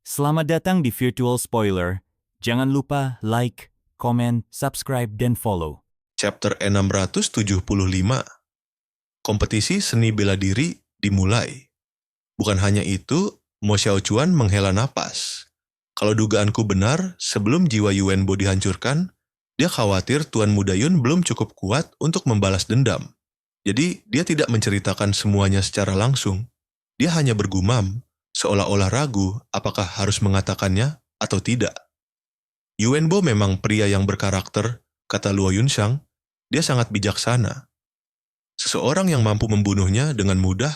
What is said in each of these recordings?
Selamat datang di Virtual Spoiler. Jangan lupa like, komen, subscribe, dan follow. Chapter 675. Kompetisi seni bela diri dimulai. Bukan hanya itu, Mo Xiaochuan menghela napas. Kalau dugaanku benar, sebelum jiwa Yuan Bo dihancurkan, dia khawatir Tuan Muda Yun belum cukup kuat untuk membalas dendam. Jadi, dia tidak menceritakan semuanya secara langsung. Dia hanya bergumam, seolah-olah ragu apakah harus mengatakannya atau tidak. Yuan Bo memang pria yang berkarakter, kata Luo Yunxiang. Dia sangat bijaksana. Seseorang yang mampu membunuhnya dengan mudah,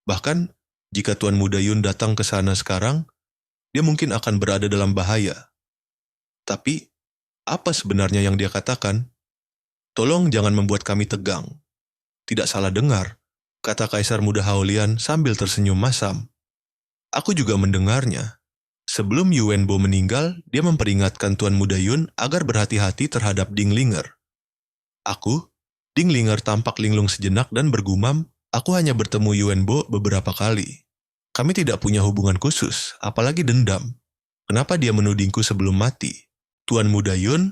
bahkan jika Tuan Muda Yun datang ke sana sekarang, dia mungkin akan berada dalam bahaya. Tapi, apa sebenarnya yang dia katakan? Tolong jangan membuat kami tegang. Tidak salah dengar, kata Kaisar Muda Haolian sambil tersenyum masam. Aku juga mendengarnya. Sebelum Yuan Bo meninggal, dia memperingatkan Tuan Muda Yun agar berhati-hati terhadap Ding Linger. Ding Linger tampak linglung sejenak dan bergumam, aku hanya bertemu Yuan Bo beberapa kali. Kami tidak punya hubungan khusus, apalagi dendam. Kenapa dia menudingku sebelum mati? Tuan Muda Yun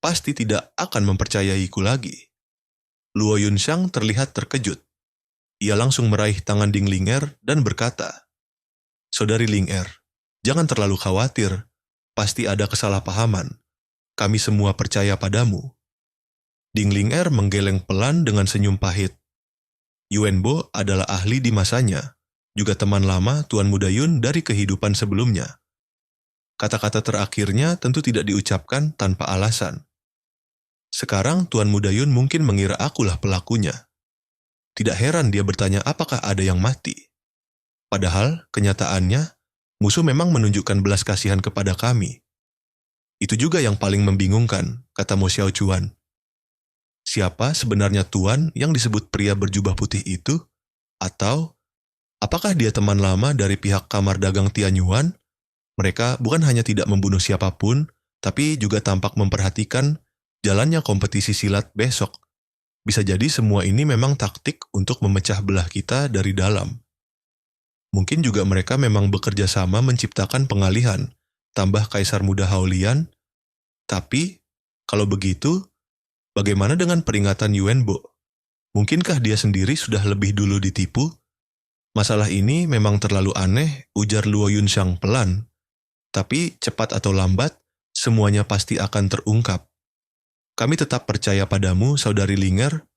pasti tidak akan mempercayaiku lagi. Luo Yunxiang terlihat terkejut. Ia langsung meraih tangan Ding Linger dan berkata, Saudari Linger, jangan terlalu khawatir. Pasti ada kesalahpahaman. Kami semua percaya padamu. Ding Linger menggeleng pelan dengan senyum pahit. Yuan Bo adalah ahli di masanya, juga teman lama Tuan Muda Yun dari kehidupan sebelumnya. Kata-kata terakhirnya tentu tidak diucapkan tanpa alasan. Sekarang Tuan Muda Yun mungkin mengira akulah pelakunya. Tidak heran dia bertanya apakah ada yang mati. Padahal, kenyataannya, musuh memang menunjukkan belas kasihan kepada kami. Itu juga yang paling membingungkan, kata Mo Xiaochuan. Siapa sebenarnya Tuan yang disebut pria berjubah putih itu? Atau, apakah dia teman lama dari pihak kamar dagang Tianyuan? Mereka bukan hanya tidak membunuh siapapun, tapi juga tampak memperhatikan jalannya kompetisi silat besok. Bisa jadi semua ini memang taktik untuk memecah belah kita dari dalam. Mungkin juga mereka memang bekerja sama menciptakan pengalihan, tambah Kaisar Muda Haolian. Tapi, kalau begitu, bagaimana dengan peringatan Yuan Bo? Mungkinkah dia sendiri sudah lebih dulu ditipu? Masalah ini memang terlalu aneh, ujar Luo Yunxiang pelan. Tapi cepat atau lambat, semuanya pasti akan terungkap. Kami tetap percaya padamu, Saudari Linger.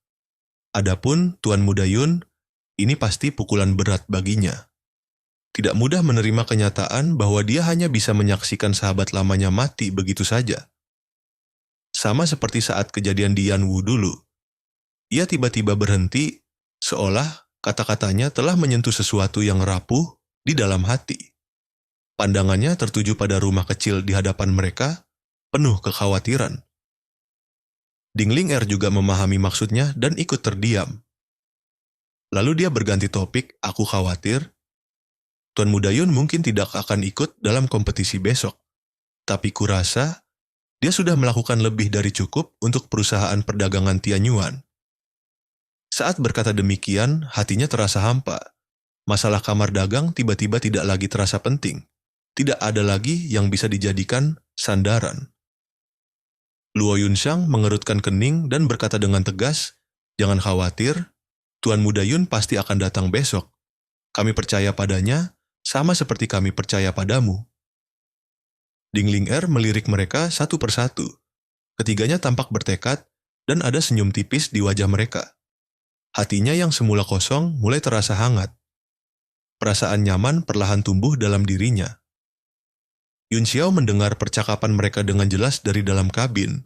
Adapun Tuan Muda Yun, ini pasti pukulan berat baginya. Tidak mudah menerima kenyataan bahwa dia hanya bisa menyaksikan sahabat lamanya mati begitu saja. Sama seperti saat kejadian di Yanwu dulu. Ia tiba-tiba berhenti, seolah kata-katanya telah menyentuh sesuatu yang rapuh di dalam hati. Pandangannya tertuju pada rumah kecil di hadapan mereka, penuh kekhawatiran. Ding Linger juga memahami maksudnya dan ikut terdiam. Lalu dia berganti topik, aku khawatir. Tuan Muda Yun mungkin tidak akan ikut dalam kompetisi besok. Tapi kurasa, dia sudah melakukan lebih dari cukup untuk perusahaan perdagangan Tianyuan. Saat berkata demikian, hatinya terasa hampa. Masalah kamar dagang tiba-tiba tidak lagi terasa penting. Tidak ada lagi yang bisa dijadikan sandaran. Luo Yunxiang mengerutkan kening dan berkata dengan tegas, jangan khawatir, Tuan Muda Yun pasti akan datang besok. Kami percaya padanya, sama seperti kami percaya padamu. Ding Linger melirik mereka satu persatu. Ketiganya tampak bertekad dan ada senyum tipis di wajah mereka. Hatinya yang semula kosong mulai terasa hangat. Perasaan nyaman perlahan tumbuh dalam dirinya. Yun Xiao mendengar percakapan mereka dengan jelas dari dalam kabin.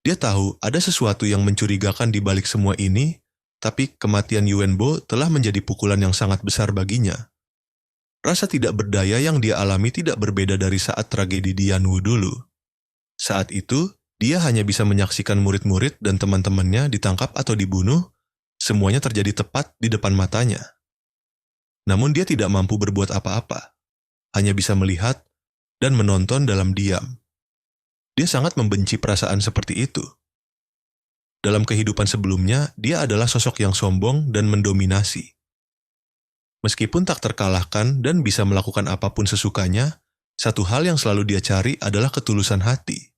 Dia tahu ada sesuatu yang mencurigakan di balik semua ini, tapi kematian Yuan Bo telah menjadi pukulan yang sangat besar baginya. Rasa tidak berdaya yang dia alami tidak berbeda dari saat tragedi di Yanwu dulu. Saat itu, dia hanya bisa menyaksikan murid-murid dan teman-temannya ditangkap atau dibunuh, semuanya terjadi tepat di depan matanya. Namun dia tidak mampu berbuat apa-apa, hanya bisa melihat dan menonton dalam diam. Dia sangat membenci perasaan seperti itu. Dalam kehidupan sebelumnya, dia adalah sosok yang sombong dan mendominasi. Meskipun tak terkalahkan dan bisa melakukan apapun sesukanya, satu hal yang selalu dia cari adalah ketulusan hati.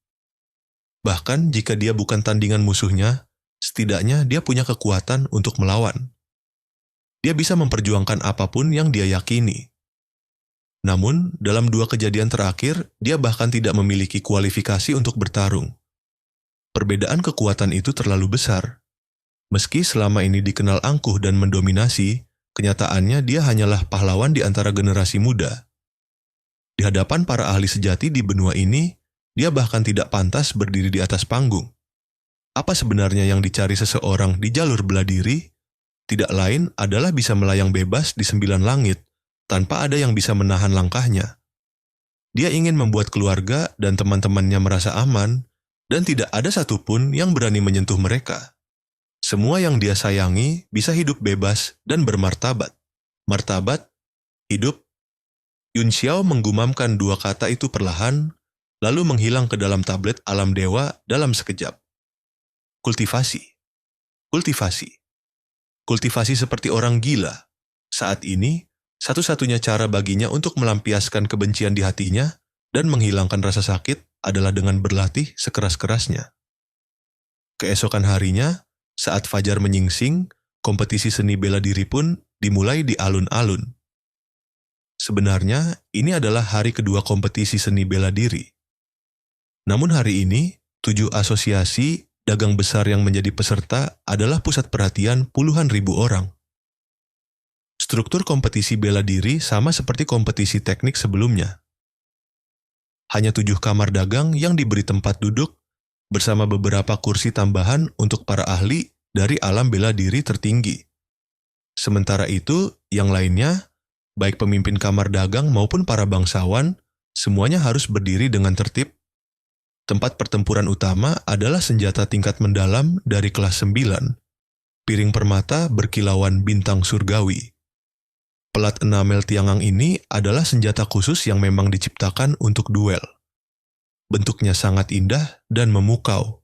Bahkan jika dia bukan tandingan musuhnya, setidaknya dia punya kekuatan untuk melawan. Dia bisa memperjuangkan apapun yang dia yakini. Namun, dalam 2 kejadian terakhir, dia bahkan tidak memiliki kualifikasi untuk bertarung. Perbedaan kekuatan itu terlalu besar. Meski selama ini dikenal angkuh dan mendominasi, kenyataannya dia hanyalah pahlawan di antara generasi muda. Di hadapan para ahli sejati di benua ini, dia bahkan tidak pantas berdiri di atas panggung. Apa sebenarnya yang dicari seseorang di jalur bela diri? Tidak lain adalah bisa melayang bebas di 9 langit, tanpa ada yang bisa menahan langkahnya. Dia ingin membuat keluarga dan teman-temannya merasa aman, dan tidak ada satupun yang berani menyentuh mereka. Semua yang dia sayangi bisa hidup bebas dan bermartabat. Martabat, hidup. Yun Xiao menggumamkan 2 kata itu perlahan, lalu menghilang ke dalam tablet alam dewa dalam sekejap. Kultivasi. Kultivasi. Kultivasi seperti orang gila. Saat ini, satu-satunya cara baginya untuk melampiaskan kebencian di hatinya dan menghilangkan rasa sakit adalah dengan berlatih sekeras-kerasnya. Keesokan harinya, saat fajar menyingsing, kompetisi seni bela diri pun dimulai di alun-alun. Sebenarnya, ini adalah hari kedua kompetisi seni bela diri. Namun hari ini, 7 asosiasi dagang besar yang menjadi peserta adalah pusat perhatian puluhan ribu orang. Struktur kompetisi bela diri sama seperti kompetisi teknik sebelumnya. Hanya 7 kamar dagang yang diberi tempat duduk bersama beberapa kursi tambahan untuk para ahli dari alam bela diri tertinggi. Sementara itu, yang lainnya, baik pemimpin kamar dagang maupun para bangsawan, semuanya harus berdiri dengan tertib. Tempat pertempuran utama adalah senjata tingkat mendalam dari kelas 9. Piring permata berkilauan bintang surgawi. Pelat enamel tiangang ini adalah senjata khusus yang memang diciptakan untuk duel. Bentuknya sangat indah dan memukau.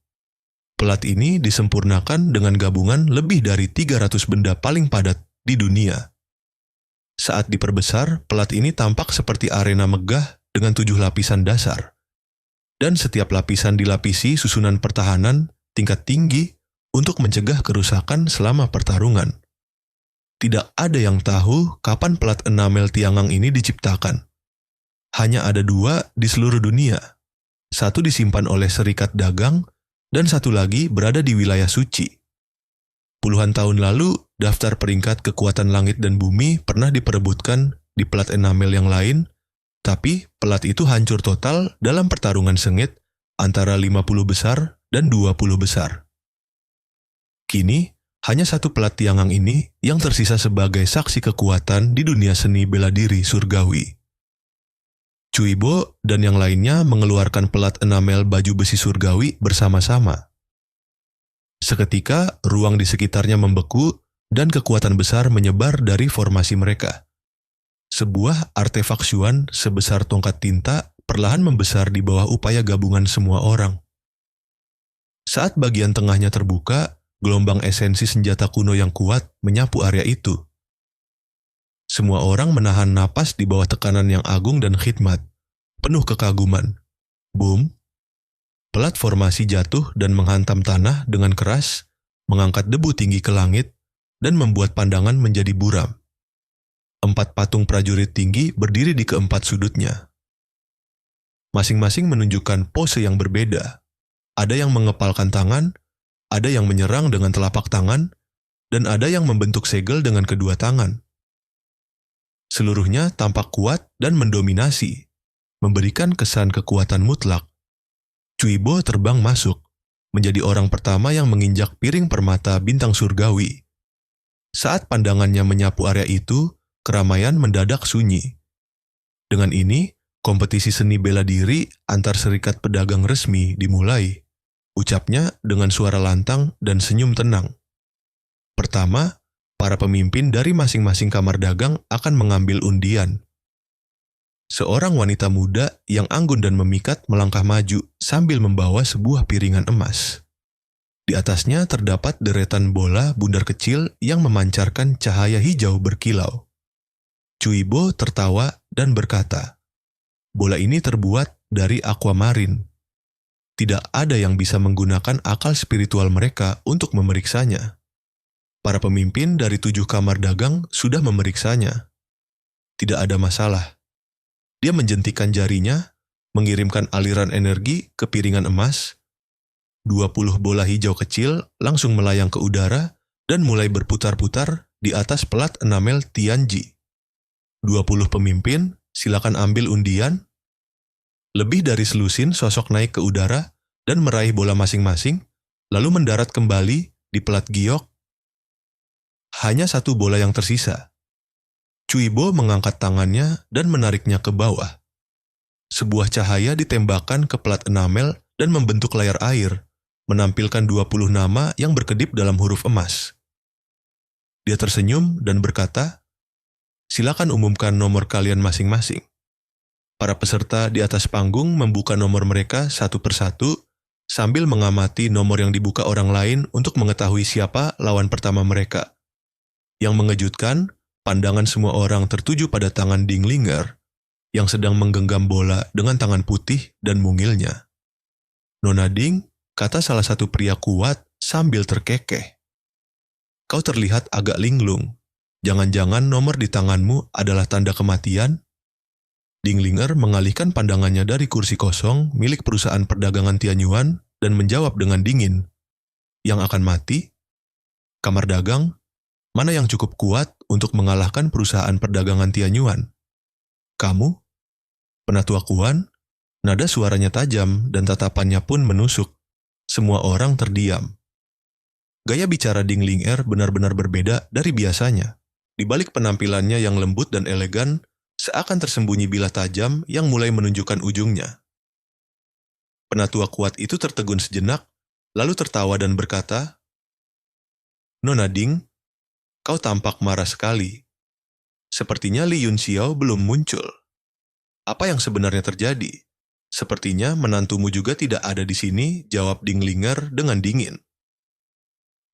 Pelat ini disempurnakan dengan gabungan lebih dari 300 benda paling padat di dunia. Saat diperbesar, pelat ini tampak seperti arena megah dengan 7 lapisan dasar. Dan setiap lapisan dilapisi susunan pertahanan tingkat tinggi untuk mencegah kerusakan selama pertarungan. Tidak ada yang tahu kapan pelat enamel tiangang ini diciptakan. Hanya ada 2 di seluruh dunia. Satu disimpan oleh Serikat Dagang, dan satu lagi berada di wilayah suci. Puluhan tahun lalu, daftar peringkat kekuatan langit dan bumi pernah diperebutkan di pelat enamel yang lain, tapi pelat itu hancur total dalam pertarungan sengit antara 50 besar dan 20 besar. Kini, hanya satu pelat tiangang ini yang tersisa sebagai saksi kekuatan di dunia seni bela diri surgawi. Cuibo dan yang lainnya mengeluarkan pelat enamel baju besi surgawi bersama-sama. Seketika, ruang di sekitarnya membeku dan kekuatan besar menyebar dari formasi mereka. Sebuah artefak Xuan sebesar tongkat tinta perlahan membesar di bawah upaya gabungan semua orang. Saat bagian tengahnya terbuka, gelombang esensi senjata kuno yang kuat menyapu area itu. Semua orang menahan napas di bawah tekanan yang agung dan khidmat, penuh kekaguman. Boom! Pelat formasi jatuh dan menghantam tanah dengan keras, mengangkat debu tinggi ke langit, dan membuat pandangan menjadi buram. 4 patung prajurit tinggi berdiri di keempat sudutnya. Masing-masing menunjukkan pose yang berbeda. Ada yang mengepalkan tangan, ada yang menyerang dengan telapak tangan, dan ada yang membentuk segel dengan kedua tangan. Seluruhnya tampak kuat dan mendominasi, memberikan kesan kekuatan mutlak. Cuibo terbang masuk, menjadi orang pertama yang menginjak piring permata bintang surgawi. Saat pandangannya menyapu area itu, keramaian mendadak sunyi. Dengan ini, kompetisi seni bela diri antar serikat pedagang resmi dimulai. Ucapnya dengan suara lantang dan senyum tenang. Pertama, para pemimpin dari masing-masing kamar dagang akan mengambil undian. Seorang wanita muda yang anggun dan memikat melangkah maju sambil membawa sebuah piringan emas. Di atasnya terdapat deretan bola bundar kecil yang memancarkan cahaya hijau berkilau. Cuibo tertawa dan berkata, "Bola ini terbuat dari aquamarine. Tidak ada yang bisa menggunakan akal spiritual mereka untuk memeriksanya. Para pemimpin dari 7 kamar dagang sudah memeriksanya. Tidak ada masalah." Dia menjentikan jarinya, mengirimkan aliran energi ke piringan emas. 20 bola hijau kecil langsung melayang ke udara dan mulai berputar-putar di atas pelat enamel Tianji. 20 pemimpin, silakan ambil undian. Lebih dari selusin sosok naik ke udara dan meraih bola masing-masing, lalu mendarat kembali di pelat giok. Hanya 1 bola yang tersisa. Cuibo mengangkat tangannya dan menariknya ke bawah. Sebuah cahaya ditembakkan ke pelat enamel dan membentuk layar air, menampilkan 20 nama yang berkedip dalam huruf emas. Dia tersenyum dan berkata, "Silakan umumkan nomor kalian masing-masing." Para peserta di atas panggung membuka nomor mereka satu persatu sambil mengamati nomor yang dibuka orang lain untuk mengetahui siapa lawan pertama mereka. Yang mengejutkan, pandangan semua orang tertuju pada tangan Dinglinger yang sedang menggenggam bola dengan tangan putih dan mungilnya. "Nona Ding," kata salah satu pria kuat sambil terkekeh, "kau terlihat agak linglung. Jangan-jangan nomor di tanganmu adalah tanda kematian?" Dinglinger mengalihkan pandangannya dari kursi kosong milik perusahaan perdagangan Tianyuan dan menjawab dengan dingin, "Yang akan mati? Kamar dagang? Mana yang cukup kuat untuk mengalahkan perusahaan perdagangan Tianyuan? Kamu?" Penatua Kuan, nada suaranya tajam dan tatapannya pun menusuk. Semua orang terdiam. Gaya bicara Dinglinger benar-benar berbeda dari biasanya. Di balik penampilannya yang lembut dan elegan, seakan tersembunyi bilah tajam yang mulai menunjukkan ujungnya. Penatua kuat itu tertegun sejenak, lalu tertawa dan berkata, "Nona Ding, kau tampak marah sekali. Sepertinya Li Yunxiao belum muncul. Apa yang sebenarnya terjadi? Sepertinya menantumu juga tidak ada di sini," jawab Dinglinger dengan dingin.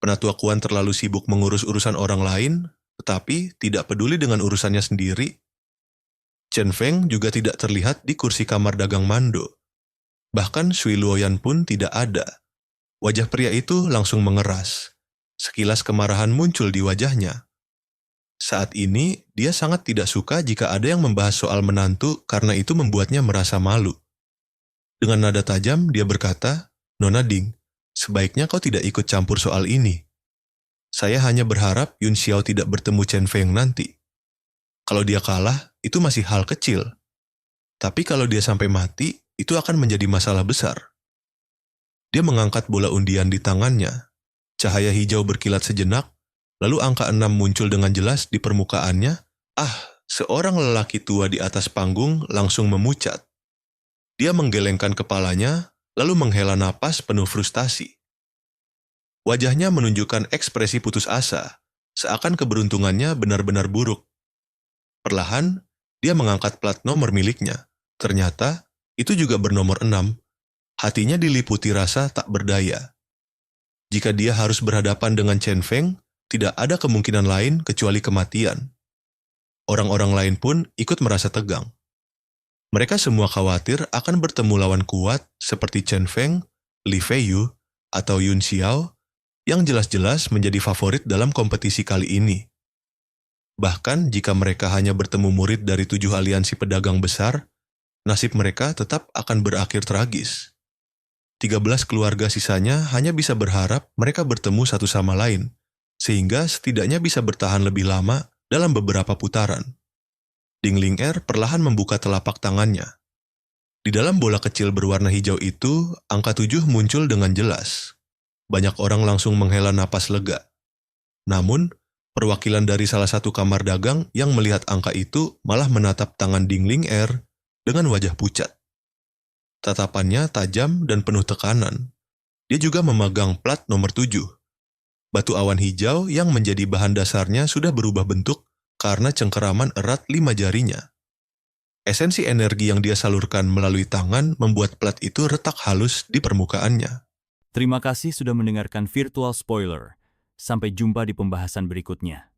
Penatua Kuan terlalu sibuk mengurus urusan orang lain, tetapi tidak peduli dengan urusannya sendiri. Chen Feng juga tidak terlihat di kursi kamar dagang Mando. Bahkan Sui Luoyan pun tidak ada. Wajah pria itu langsung mengeras. Sekilas kemarahan muncul di wajahnya. Saat ini, dia sangat tidak suka jika ada yang membahas soal menantu karena itu membuatnya merasa malu. Dengan nada tajam, dia berkata, "Nona Ding, sebaiknya kau tidak ikut campur soal ini. Saya hanya berharap Yun Xiao tidak bertemu Chen Feng nanti. Kalau dia kalah, itu masih hal kecil. Tapi kalau dia sampai mati, itu akan menjadi masalah besar." Dia mengangkat bola undian di tangannya. Cahaya hijau berkilat sejenak, lalu angka 6 muncul dengan jelas di permukaannya. Seorang lelaki tua di atas panggung langsung memucat. Dia menggelengkan kepalanya, lalu menghela napas penuh frustasi. Wajahnya menunjukkan ekspresi putus asa, seakan keberuntungannya benar-benar buruk. Perlahan, dia mengangkat plat nomor miliknya. Ternyata, itu juga bernomor 6. Hatinya diliputi rasa tak berdaya. Jika dia harus berhadapan dengan Chen Feng, tidak ada kemungkinan lain kecuali kematian. Orang-orang lain pun ikut merasa tegang. Mereka semua khawatir akan bertemu lawan kuat seperti Chen Feng, Li Feiyu, atau Yun Xiao, yang jelas-jelas menjadi favorit dalam kompetisi kali ini. Bahkan jika mereka hanya bertemu murid dari 7 aliansi pedagang besar, nasib mereka tetap akan berakhir tragis. 13 keluarga sisanya hanya bisa berharap mereka bertemu satu sama lain, sehingga setidaknya bisa bertahan lebih lama dalam beberapa putaran. Dinglinger perlahan membuka telapak tangannya. Di dalam bola kecil berwarna hijau itu, angka 7 muncul dengan jelas. Banyak orang langsung menghela napas lega. Namun, perwakilan dari salah satu kamar dagang yang melihat angka itu malah menatap tangan Dinglinger dengan wajah pucat. Tatapannya tajam dan penuh tekanan. Dia juga memegang plat nomor 7. Batu awan hijau yang menjadi bahan dasarnya sudah berubah bentuk karena cengkeraman erat 5 jarinya. Esensi energi yang dia salurkan melalui tangan membuat plat itu retak halus di permukaannya. Terima kasih sudah mendengarkan Virtual Spoiler. Sampai jumpa di pembahasan berikutnya.